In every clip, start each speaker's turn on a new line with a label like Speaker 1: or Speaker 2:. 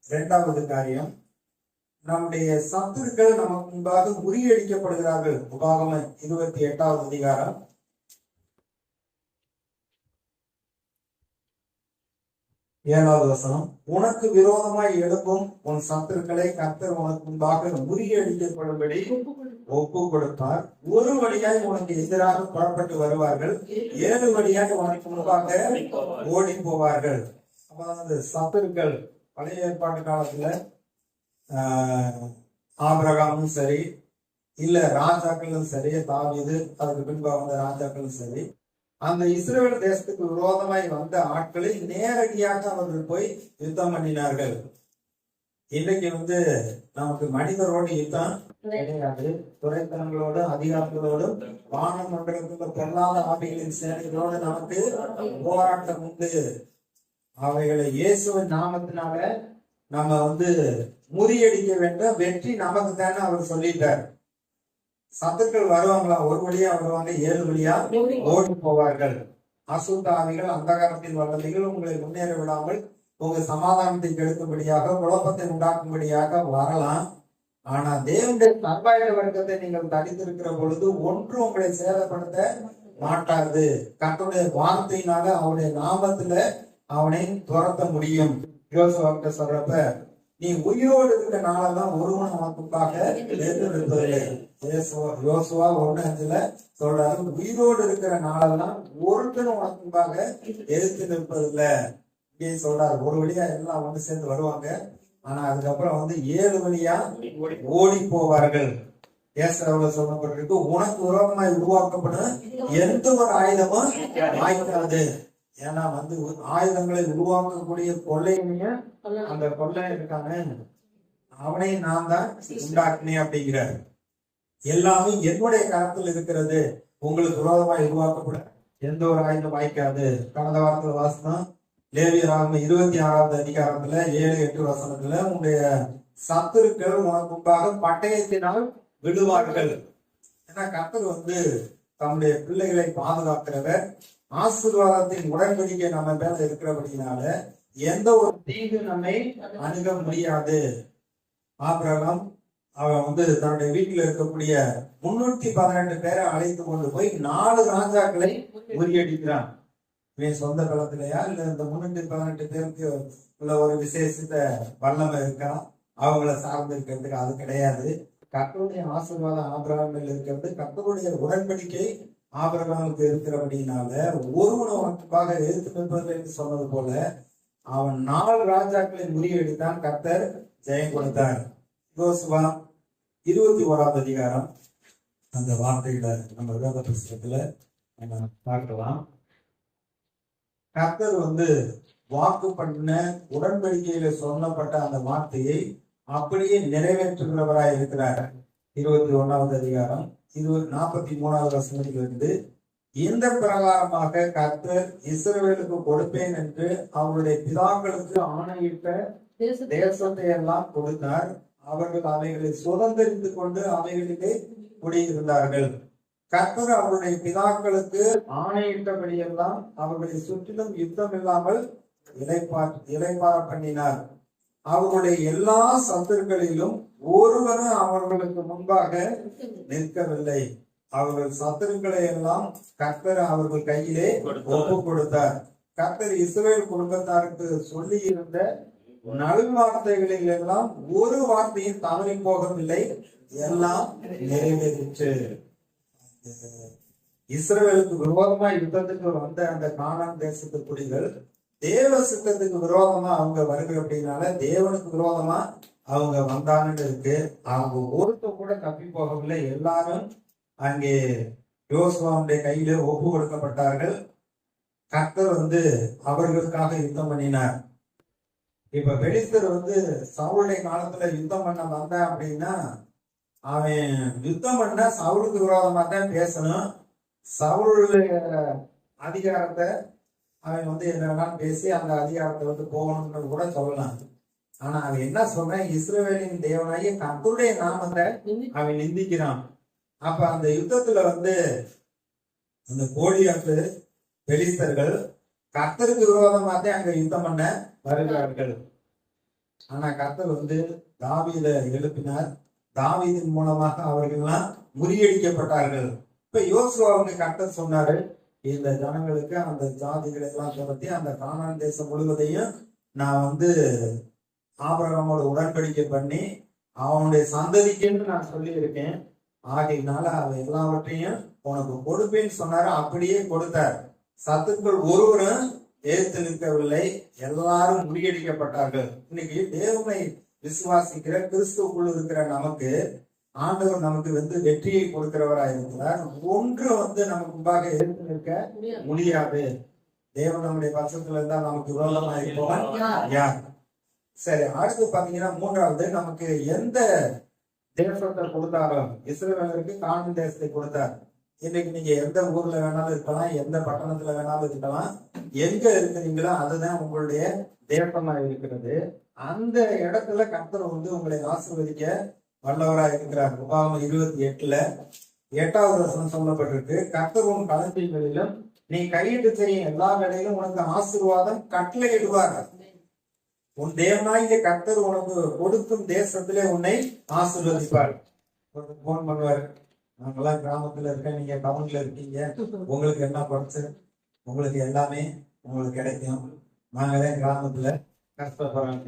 Speaker 1: இரண்டாவது காரியம், நம்முடைய சத்துருக்கள் நமக்கு முன்பாக முறியடிக்கப்படுகிறார்கள். உபாகமம் 28வது அதிகாரம் 7வது வசனம். உனக்கு விரோதமாய் எழுப்பும் உன் சத்துருக்களை கர்த்தர் உனக்கு முன்பாக முறியடிக்கப்படும்படி ஒப்பு கொடுப்பார். ஒரு வழியாய் உனக்கு எதிராக புறப்பட்டு வருவார்கள், 7 வழியாய் உனக்கு முன்பாக ஓடி போவார்கள். அதாவது சத்துருக்கள் பழைய ஏற்பாட்டு காலத்துல ஆபிரகாமும் சரி, இல்ல ராஜாக்களும் சரி, தாவீது அதுக்கு பின்பு வந்த ராஜாக்களும் சரி, அந்த இஸ்ரவேல் தேசத்துக்கு விரோதமாய் வந்த ஆட்களை நேரடியாக அவர்கள் போய் யுத்தம் பண்ணினார்கள். இன்னைக்கு நமக்கு மனிதரோடு யுத்தம் கிடையாது. துறைத்தனங்களோடும் அதிகாரங்களோடும் வானம் மண்டலத்துல பொருளாத ஆவிகளின் சேனைகளோடு நமக்கு போராட்டம் உண்டு. அவைகளை இயேசுவின் நாமத்தினால நம்ம முறியடிக்க வேண்டும். வெற்றி நமக்கு தானே அவர் சொல்லிட்டார். சத்துக்கள் வருவாங்களா? ஒரு வழியா வருவாங்க, 7 வழியா ஓடி போவார்கள். அசுத்த ஆவிகள், அந்தகாரத்தின் வல்லமைகள் உங்களை முன்னேற விடாமல் உங்க சமாதானத்தை கெடுக்கும்படியாக, குழப்பத்தை உண்டாக்கும்படியாக வரலாம். ஆனா தேவனுடைய நற்பாய வர்க்கத்தை நீங்கள் தடித்திருக்கிற பொழுது ஒன்று உங்களை சேதப்படுத்த மாட்டாது. கர்த்தருடைய வார்த்தையினால அவனுடைய நாமத்துல அவனை துரத்த முடியும். யோசுவாக்கிட்ட சொல்றப்ப, நீ உயிரோடு இருக்கிற நாளெல்லாம் ஒருவன் அவனுக்காக இருப்பதில்லை. யோசுவா 1:5 சொல்றாரு, உயிரோடு இருக்கிற நாளெல்லாம் ஒருத்தனும் உனக்குக்காக எதிர்த்து நிற்பதில்லை. இங்கே சொல்றாரு, ஒரு வழியா எல்லாம் ஒன்று சேர்ந்து வருவாங்க. ஆனா அதுக்கப்புறம் 7 வழியா ஓடி போவார்கள். ஏசாயாவுல சொல்லப்பட்டிருக்கு, உனக்கு விரோதமாய் உருவாக்கப்படும் எந்த ஒரு ஆயுதமும் வாய்க்காது. ஏன்னா ஆயுதங்களை உருவாக்கக்கூடிய கொள்ளையனையும் அந்த கொள்ளையன் இருக்கானே அவனை நான் தான் உண்டாக்குனேன் அப்படிங்கிறார். எல்லாமே என்னுடைய கரத்தில் இருக்கிறது, உங்களுக்கு விரோதமாய் உருவாக்கப்பட எந்த ஒரு ஆயுதம் வாய்க்காது. கடந்த வாரத்துல வாசனம் லேவியராகமம் 26வது அதிகாரத்துல 7-8 வசனத்துல, உன்னுடைய சத்துருக்கள் உனக்கு முன்பாக பட்டயத்தினால் விடுவார்கள். ஏன்னா கர்த்தர் தம்முடைய பிள்ளைகளை பாதுகாக்கிறவர். ஆசீர்வாதத்தின் உடன்படிக்கை நம்ம மேல இருக்கிறபடினால எந்த ஒரு தீங்கு நம்மை அணுக முடியாது. ஆபிரகாம் அவன் தன்னுடைய வீட்டில் இருக்கக்கூடிய 318 பேரை அழைத்து கொண்டு போய் 4 ராஜாக்களை முறியடிக்கிறான். இவன் சொந்த பலத்திலையா இல்ல இந்த 318 பேருக்கு உள்ள ஒரு விசேஷித்த வல்லமை இருக்கான் அவங்கள சார்ந்து இருக்கிறதுக்கு? அது கிடையாது. கர்த்தருடைய ஆசீர்வாதம் ஆபிரகாம் மேல் இருக்கிறது. கர்த்தருடைய உடன்படிக்கை ஆபிரகாமுக்கு இருக்கிறபடினால ஒருவன் அவனுக்காக எதிர்த்து நிற்பதில்லை என்று சொன்னது போல அவன் 4 ராஜாக்களை முறியடித்தான். கர்த்தர் ஜெயம் கொடுத்தார். யோசுவா 21வது அதிகாரம் அந்த வார்த்தைகளை நம்ம வேத புஸ்தகத்துல நம்ம பார்க்கலாம். கர்த்தர் வாக்கு பண்ண உடன்படிக்கையில சொல்லப்பட்ட அந்த வார்த்தையை அப்படியே நிறைவேற்றுகிறவராய் இருக்கிறார். 21வது அதிகாரம் 43வது வசனத்திலிருந்து, இந்த பிரகாரமாக கர்த்தர் இஸ்ரவேலுக்கு கொடுப்பேன் என்று அவருடைய பிதாக்களுக்கு ஆணையிட்ட தேசத்தை எல்லாம் கொடுத்தார். அவர்கள் அவைகளை சுதந்திரித்து கொண்டு அவைகளிலே குடியிருந்தார்கள். கர்த்தர் அவருடைய பிதாக்களுக்கு ஆணையிட்டபடியெல்லாம் அவர்களை சுற்றிலும் யுத்தம் இல்லாமல் இளைப்பாற பண்ணினார். அவர்களுடைய எல்லா சத்துருக்களிலும் ஒருவரும் அவர்களுக்கு முன்பாக நிற்கவில்லை. அவர்கள் சத்துருக்களை எல்லாம் கர்த்தர் அவர்கள் கையிலே ஒப்பு கொடுத்தார். கர்த்தர் இஸ்ரவேல் குடும்பத்தாருக்கு சொல்லி இருந்த நல்வார்த்தைகளில் எல்லாம் ஒரு வார்த்தையும் தவறி போகவில்லை, எல்லாம் நிறைவேறிற்று. இஸ்ரவேலுக்கு விரோதமா யுத்தத்துக்கு வந்த அந்த கானான் தேசத்து குடிகள் தேவ சித்தத்துக்கு விரோதமா அவங்க வருகிற அப்படின்னால தேவனுக்கு விரோதமா அவங்க வந்தாங்கன்னு இருக்கு. அவங்க ஒருத்தர் கூட தப்பி போகவில்லை. எல்லாரும் அங்கே யோசுவாவுடைய கையில ஒப்பு கொடுக்கப்பட்டார்கள். கர்த்தர் அவர்களுக்காக யுத்தம் பண்ணினார். இப்ப பெலிஸ்தர் சவுளுடைய காலத்துல யுத்தம் பண்ண வந்தான் அப்படின்னா அவன் யுத்தம் பண்ண சவுளுக்கு விரோதமா தான் பேசணும். சவுளுடைய அதிகாரத்தை அவன் என்னன்னா பேசி அந்த அதிகாரத்தை போகணும்னு கூட சொல்லலாம். ஆனா அவன் என்ன சொல்றான், இஸ்ரவேலின் தேவனாகிய கர்த்தருடைய நாமத்தை அவன் நிந்திக்கிறான். அப்ப அந்த யுத்தத்துல அந்த கோலியாத்து பெலிஸ்தர்கள் கர்த்தருக்கு விரோதமாத்தே அங்க யுத்தம் பண்ண வருகிறார்கள். ஆனா கர்த்தர் வந்து தாவீதை எழுப்பினார். தாவீதின் மூலமாக அவர்கள்லாம் முறியடிக்கப்பட்டார்கள். இப்ப யோசுவாவுக்கு கர்த்தர் சொன்னாரு, இந்த ஜனங்களுக்கு அந்த ஜாதிகளை எல்லாம் துரத்தி அந்த கானான் தேசம் முழுவதையும் நான் வந்து ஆபிரகாமோட உடன்படிக்கை பண்ணி அவனுடைய சந்ததிக்குன்னு நான் சொல்லி இருக்கேன். ஆகையினால அவன் எல்லாவற்றையும் உனக்கு கொடுப்பேன்னு சொன்னாரு. அப்படியே கொடுத்தார். சத்துக்கள் ஒருவரும் ஏற்று நிற்கவில்லை. எல்லாரும் முறியடிக்கப்பட்டார்கள். இன்னைக்கு தேவனை விசுவாசிக்கிற கிறிஸ்துவுக்குள் இருக்கிற நமக்கு ஆண்டவர் நமக்கு வந்து வெற்றியை கொடுக்கிறவராக இருக்கிறார். ஒன்று வந்து நமக்கு முன்பாக எடுத்து நிற்க முடியாது. தேவன் நம்முடைய பட்சத்துல இருந்தா நமக்கு விரோதமா இருப்போம் யார்? சரி, அடுத்து பாத்தீங்கன்னா மூன்றாவது, நமக்கு எந்த தேசத்தை கொடுத்தாலும் இஸ்ரவேலருக்கு கானான் தேசத்தை கொடுத்தார். இன்னைக்கு நீங்க எந்த ஊர்ல வேணாலும் இருக்கலாம், எந்த பட்டணத்துல வேணாலும் இருக்கலாம், எங்க இருக்கிறீங்களோ அதுதான் உங்களுடைய தேசமா இருக்கிறது. அந்த இடத்துல கர்த்தர் வந்து உங்களை ஆசீர்வதிக்க வல்லவராக இருக்கிறார். உபாகமம் 28:8 வசனம் சொல்லப்பட்டிருக்கு, கர்த்தர் உன் களத்திகளிலும் நீ கையிட்டு செய்யும் எல்லா வேலையிலும் உனக்கு ஆசீர்வாதம் கட்டளையிடுவார். உன் தேவனாகிய கர்த்தர் உனக்கு கொடுக்கும் தேசத்திலே உன்னை ஆசீர்வதிப்பார். போன் பண்ணுவாரு, நாங்கெல்லாம் கிராமத்துல இருக்கேன், நீங்க டவுன்ல இருக்கீங்க, உங்களுக்கு என்ன குறைச்சு, உங்களுக்கு எல்லாமே உங்களுக்கு கிடைக்கும். நாங்களே கிராமத்துல கஷ்டப்படுறோம்.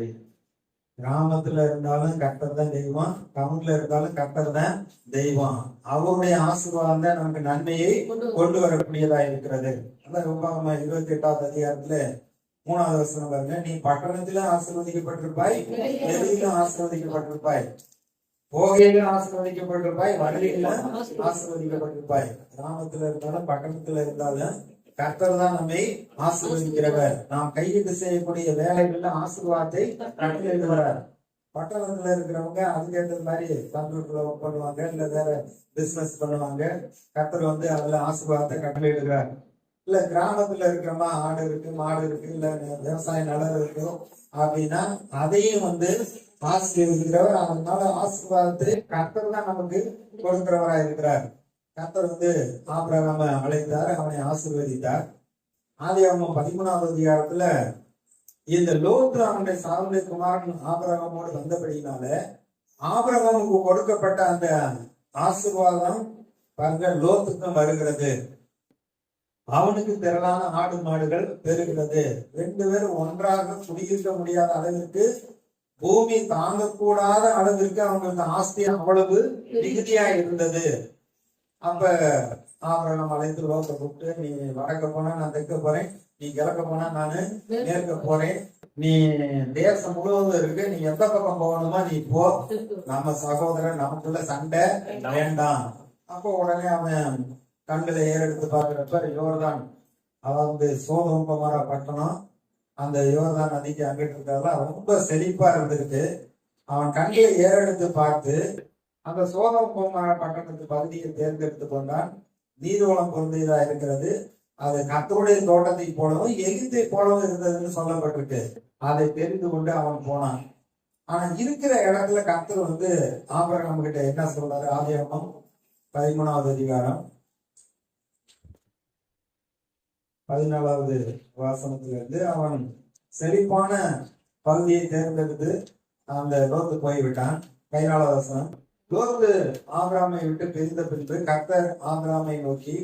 Speaker 1: கிராமத்துல இருந்தாலும் கர்த்தர் தான் தெய்வம், டவுன்ல இருந்தாலும் கர்த்தர் தான் தெய்வம். அவருடைய ஆசீர்வாதம் தான் நமக்கு நன்மையை கொண்டு வரக்கூடியதா இருக்கிறது. அதான் உபாகமம் 28 3 வசனம் பாருங்க, நீ பட்டணத்திலும் ஆசீர்வதிக்கப்பட்டிருப்பாய், வெளியிலும் ஆசீர்வதிக்கப்பட்டிருப்பாய், போகையிலும் ஆசீர்வதிக்கப்பட்டிருப்பாய், வழியிலும் ஆசீர்வதிக்கப்பட்டிருப்பாய். கிராமத்துல இருந்தாலும் பட்டணத்துல இருந்தாலும் கர்த்தர் தான் நம்மை ஆசீர்வதிக்கிறவர். நாம் கையிட்டு செய்யக்கூடிய வேலைகள்ல ஆசீர்வாதத்தை கட்டளையிடுவார். பட்டணத்துல இருக்கிறவங்க அதுக்கேற்ற மாதிரி கம்ப்யூட்டர்ல ஒர்க் பண்ணுவாங்க, இல்ல வேற பிசினஸ் பண்ணுவாங்க. கர்த்தர் வந்து அதுல ஆசீர்வாதத்தை கட்டளையிடுகிறார். இல்ல கிராமத்துல இருக்கிறோமா, ஆடு இருக்கு, மாடு இருக்கு, இல்ல விவசாய நிலம் இருக்கு அப்படின்னா அதையும் வந்து ஆசீர்வதிக்கிறவர். அதனால ஆசீர்வாதத்தை கர்த்தர் தான் நமக்கு கொடுக்கிறவரா இருக்கிறார். கர்த்தர் வந்து ஆபிரகாமை அழைத்தார், அவனை ஆசீர்வதித்தார். ஆதியாகமம் 13 இந்த லோத்து அவனுடைய சாவுடைய குமாரன் ஆபிரகாமோடு வந்தபடினால ஆபிரகாமுக்கு கொடுக்கப்பட்ட அந்த ஆசீர்வாதம் பாருங்க லோத்துக்கும் வருகிறது. அவனுக்கு திரளான ஆடு மாடுகள் பெறுகிறது. 2 பேரும் ஒன்றாக குடியிருக்க முடியாத அளவிற்கு, பூமி தாங்கக்கூடாத அளவிற்கு அவங்களுக்கு ஆஸ்தி அவ்வளவு மிகுதியா இருந்தது. அப்ப ஆபிரகாம் அழைத்து லோத்தை கூப்பிட்டு, நீ வடக்க போனா நான் தெற்க போறேன், நீ கிழக்க போனா நானு மேற்க போறேன், நீ தேசம் முழுவதும் இருக்கு, நீ எந்த பக்கம் போகணுமா நீ போ, நம்ம சகோதரன் நமக்குள்ள சண்டை வேண்டாம். அப்போ உடனே அவன் கண்களை ஏறெடுத்து பார்க்கிறப்ப யோர்தான், அதாவது சோதோம் குமார பட்டணம், அந்த யோர்தான் நதிக்கு அங்கிட்டு இருக்கிறதுல ரொம்ப செழிப்பா இருந்திருக்கு. அவன் கண்களை ஏறெடுத்து பார்த்து அந்த சோதோம் குமார பட்டணத்து பகுதியை தேர்ந்தெடுத்து கொண்டான். நீர்வளம் பொருந்தியதா இருக்கிறது. அது கர்த்தருடைய தோட்டத்தை போலவும் எகிப்தை போலவும் இருந்ததுன்னு சொல்லப்பட்டிருக்கு. அதை தெரிந்து கொண்டு அவன் போனான். ஆனா இருக்கிற இடத்துல கர்த்தர் வந்து ஆபிரகாம் கிட்ட என்ன சொல்றாரு? ஆதியாகமம் 13 14 வசனத்திலிருந்து, அவன் செழிப்பான பகுதியை தேர்ந்தெடுத்து அந்த லோத்து போய்விட்டான். 14 வசனம், லோத்து ஆபிரகாமை விட்டு பிரிந்த பின்பு கர்த்தர் ஆபிரகாமை நோக்கி,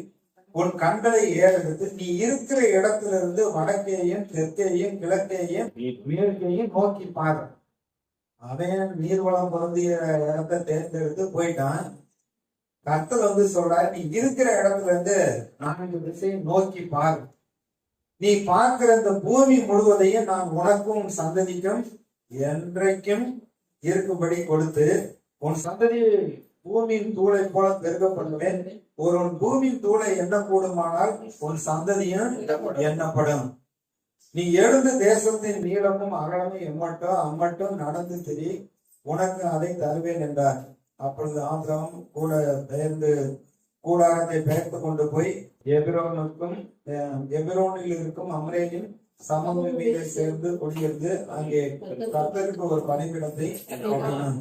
Speaker 1: உன் கண்களை ஏறெடுத்து நீ இருக்கிற இடத்திலிருந்து வடக்கேயும் தெற்கேயும் கிழக்கேயும் மேற்கேயும் நோக்கி பாரு. அவன் நீர்வளம் பொருந்திய இடத்தை தேர்ந்தெடுத்து போயிட்டான். கர்த்தர் வந்து சொல்றாரு, நீ இருக்கிற இடத்துல இருந்து 4 திசையை நோக்கி பாரு. நீ பார்க்கிற இந்த பூமி முழுவதையும் நான் உனக்கும் உன் சந்ததிக்கும் என்றைக்கும் இருக்கும்படி கொடுத்து, உன் சந்ததி பூமியின் தூளை போல பெருக பண்ணுவேன். ஒரு பூமியின் தூளை எண்ணக்கூடுமானால் உன் சந்ததியும் எண்ணப்படும். நீ எழுந்து தேசத்தின் நீளமும் அகலமும் அம்மட்டும் நடந்து திரி, உனக்கு அதை தருவேன் என்றார். அப்பொழுது ஆபிரகாம் கூட பெயர்ந்து கூடாரத்தை பெயர்த்து கொண்டு போய் எபிரோனில் இருக்கும் அம்ரேலின் சமபூமியிலே சேர்ந்து குடியிருந்து அங்கே கர்த்தருக்கு ஒரு பணிபிடத்தை கட்டினான்.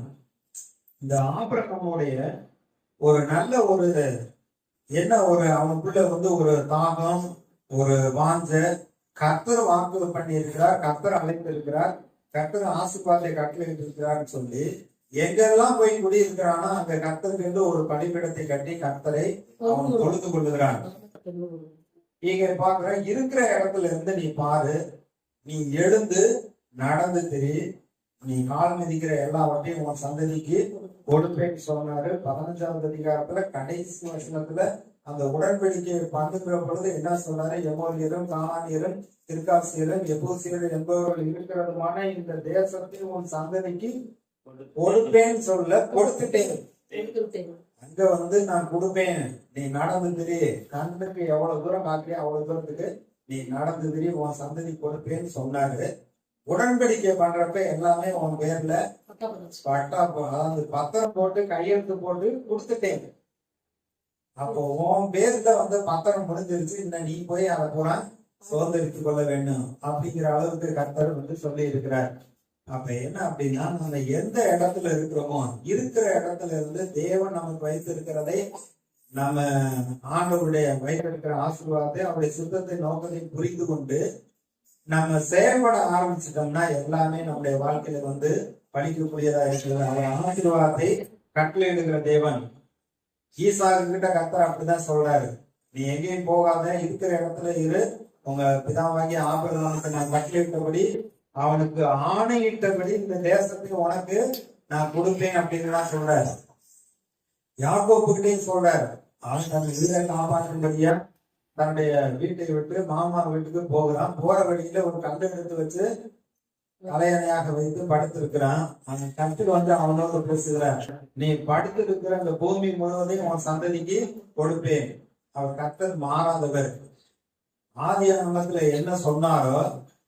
Speaker 1: இந்த ஆபிரகாமுடைய ஒரு நல்ல ஒரு என்ன ஒரு அவனுக்குள்ள வந்து ஒரு தாகம், ஒரு வாஞ்ச, கர்த்தர் வாக்கு பண்ணி இருக்கிறார், கர்த்தர் அழைத்திருக்கிறார், கர்த்தர் ஆசீர்வாதத்தை கட்டளையிட்டு இருக்கிறான்னு சொல்லி எங்கெல்லாம் போய் குடியிருக்கிறானோ அங்க கர்த்தருக்கு ஒரு பலிபீடத்தை கட்டி கர்த்தரை அவன் தொழுது கொள்ளுகிறான். இங்க பாக்குற இருக்கிற இடத்துல இருந்து நீ பாரு, நீ எழுந்து நடந்து திரி, நீ கால் மிதிக்கிற எல்லாவற்றையும் உன் சந்ததிக்கு கொடுப்பேன்னு சொன்னாரு. 15வது அதிகாரத்துல கடைசி வசனத்துல அந்த உடன்படிக்கையை பண்ணுகிற பொழுது என்ன சொன்னாரு? எமோரியரும் கானானியரும் கிர்காசியரும் எபூசியரும் என்பவர்கள் இருக்கிறதுமான இந்த தேசத்தை உன் சந்ததிக்கு கொடுப்பேன்னு சொல்ல கொடுத்துட்டேன். அங்க நான் கொடுப்பேன், நீ நடந்து திரி, கண்ணுக்கு எவ்வளவு தூரம் பாக்குறியா அவ்வளவு தூரத்துக்கு நீ நடந்து திரி, உன் சந்ததி கொடுப்பேன்னு சொன்னாரு. உடன்படிக்கை பண்றப்ப எல்லாமே உன் பேர்ல பட்டா அதாவது பத்திரம் போட்டு கையெழுத்து போட்டு கொடுத்துட்டேன். அப்போ உன் பேர்ல பத்திரம் முடிஞ்சிருச்சு, இன்னும் நீ போய் அதை பூரா சுதந்திரித்துக் கொள்ள வேண்டும் அப்படிங்கிற அளவுக்கு கர்த்தர் சொல்லி இருக்கிறார். அப்ப என்ன அப்படின்னா, நம்ம எந்த இடத்துல இருக்கிறோமோ இருக்கிற இடத்துல இருந்து தேவன் நமக்கு வைத்திருக்கிறதை, நம்ம ஆண்டவருடைய வைத்திருக்கிற ஆசீர்வாதத்தை அவருடைய சுத்தத்தை நோக்கத்தை புரிந்து கொண்டு நம்ம செயல்பட ஆரம்பிச்சிட்டோம்னா எல்லாமே நம்முடைய வாழ்க்கையில படிக்கக்கூடியதா இருக்கிறது. அவர் ஆசீர்வாதத்தை கட்டளையிடுகிற தேவன். ஈசாக்கு கிட்ட கர்த்தர் அப்படிதான் சொல்றாரு, நீ எங்கேயும் போகாத, இருக்கிற இடத்துல இரு, உங்க பிதாவாகிய ஆபிரகாமுக்கு நான் கட்டளையிட்டபடி அவனுக்கு ஆணையிட்டபடி இந்த தேசத்தை உனக்கு நான் கொடுப்பேன் அப்படின்னு சொல்றாரு. யாக்கோபுகிட்டையும் சொல்றாரு, அவன் தன் உயிரை காப்பாற்றும்படியா தன்னுடைய வீட்டை விட்டு மாமா வீட்டுக்கு போகிறான். போற வழியில ஒரு கண்டு எடுத்து வச்சு தலையணையாக வைத்து படுத்திருக்கிறான். அந்த கட்டு அவனோடு பேசுகிறார், நீ படுத்திருக்கிற அந்த பூமி முழுவதையும் உன் சந்ததிக்கு கொடுப்பேன். அவர் கர்த்தர் மாறாதவர். ஆதியாகமத்துல என்ன சொன்னாரோ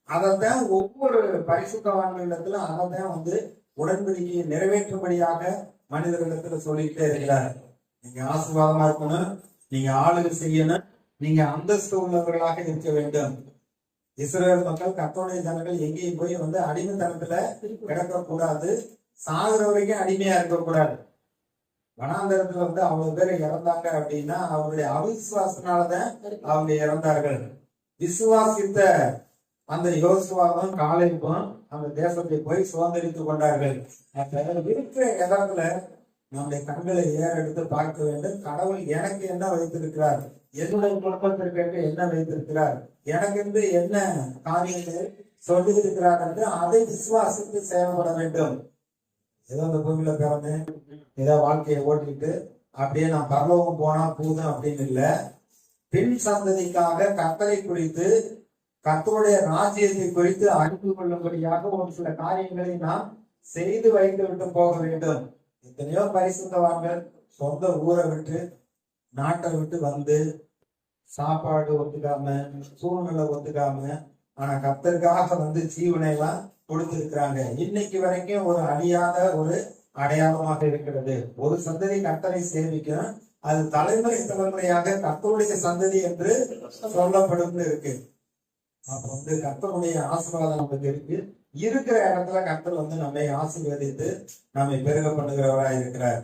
Speaker 1: அதைத்தான் ஒவ்வொரு பரிசுத்தவான்களிடத்துல அதைத்தான் உடன்படிக்கையை நிறைவேற்றும்படியாக மனிதர்களிடத்துல சொல்லிட்டே இருக்கிறார். நீங்க ஆசீர்வாதமா இருக்கணும், நீங்க ஆளுகை செய்யணும், நீங்க அந்தஸ்து உள்ளவர்களாக இருக்க வேண்டும். இஸ்ரவேல் மக்கள் கர்த்தருடைய ஜனங்கள் எங்கேயும் போய் அடிமைத்தனத்துல கிடக்கக்கூடாது, சாகுற வரைக்கும் அடிமையா இருக்கக்கூடாது. வனாந்தரத்துல அவ்வளவு பேர் இறந்தாங்க அப்படின்னா அவருடைய அவிசுவாசனாலதான் அவங்க இறந்தார்கள். விசுவாசித்த அந்த யோசுவாவும் காலேபும் அந்த தேசத்தை போய் சுதந்திரித்துக் கொண்டார்கள். இருக்கிற இடத்துல நம்முடைய கண்களை ஏறெடுத்து பார்க்க வேண்டும். கடவுள் எனக்கு என்ன வைத்திருக்கிறார், என்னுடைய குடும்பத்திற்கு என்ன வைத்திருக்கிறார், எனக்கு என்ன காரியங்களை சொல்லி இருக்கிறார் என்று அதை விசுவாசித்து செயல்பட வேண்டும். ஏதோ அந்த பூமியில பிறந்தேன், ஏதோ வாழ்க்கையை ஓட்டிட்டு அப்படியே நான் பரலோகம் போனா போதும் அப்படின்னு இல்ல. பின் சந்ததிக்காக கர்த்தரை குறித்து கர்த்தருடைய ராஜ்யத்தை குறித்து அறிந்து கொள்ளும்படியாக ஒரு சில காரியங்களை நாம் செய்து வைத்து விட்டு போக வேண்டும். எத்தனையோ பரிசுத்தவான்கள் சொந்த ஊரை விட்டு நாட்டை விட்டு சாப்பாடு ஒத்துக்காம, சூழ்நிலை ஒத்துக்காம, ஆனா கர்த்தருக்காக ஜீவனை எல்லாம் கொடுத்திருக்கிறாங்க. இன்னைக்கு வரைக்கும் ஒரு அழியாத ஒரு அடையாளமாக இருக்கிறது. ஒரு சந்ததி கர்த்தரை சேவிக்கும், அது தலைமுறை தலைமுறையாக கர்த்தருடைய சந்ததி என்று சொல்லப்படும் இருக்கு. அப்ப கர்த்தருடைய ஆசீர்வாதம் நமக்கு இருக்கு. இருக்கிற இடத்துல கர்த்தர் நம்மை ஆசீர்வதித்து நம்மை பெருக பண்ணுகிறவராய் இருக்கிறார்.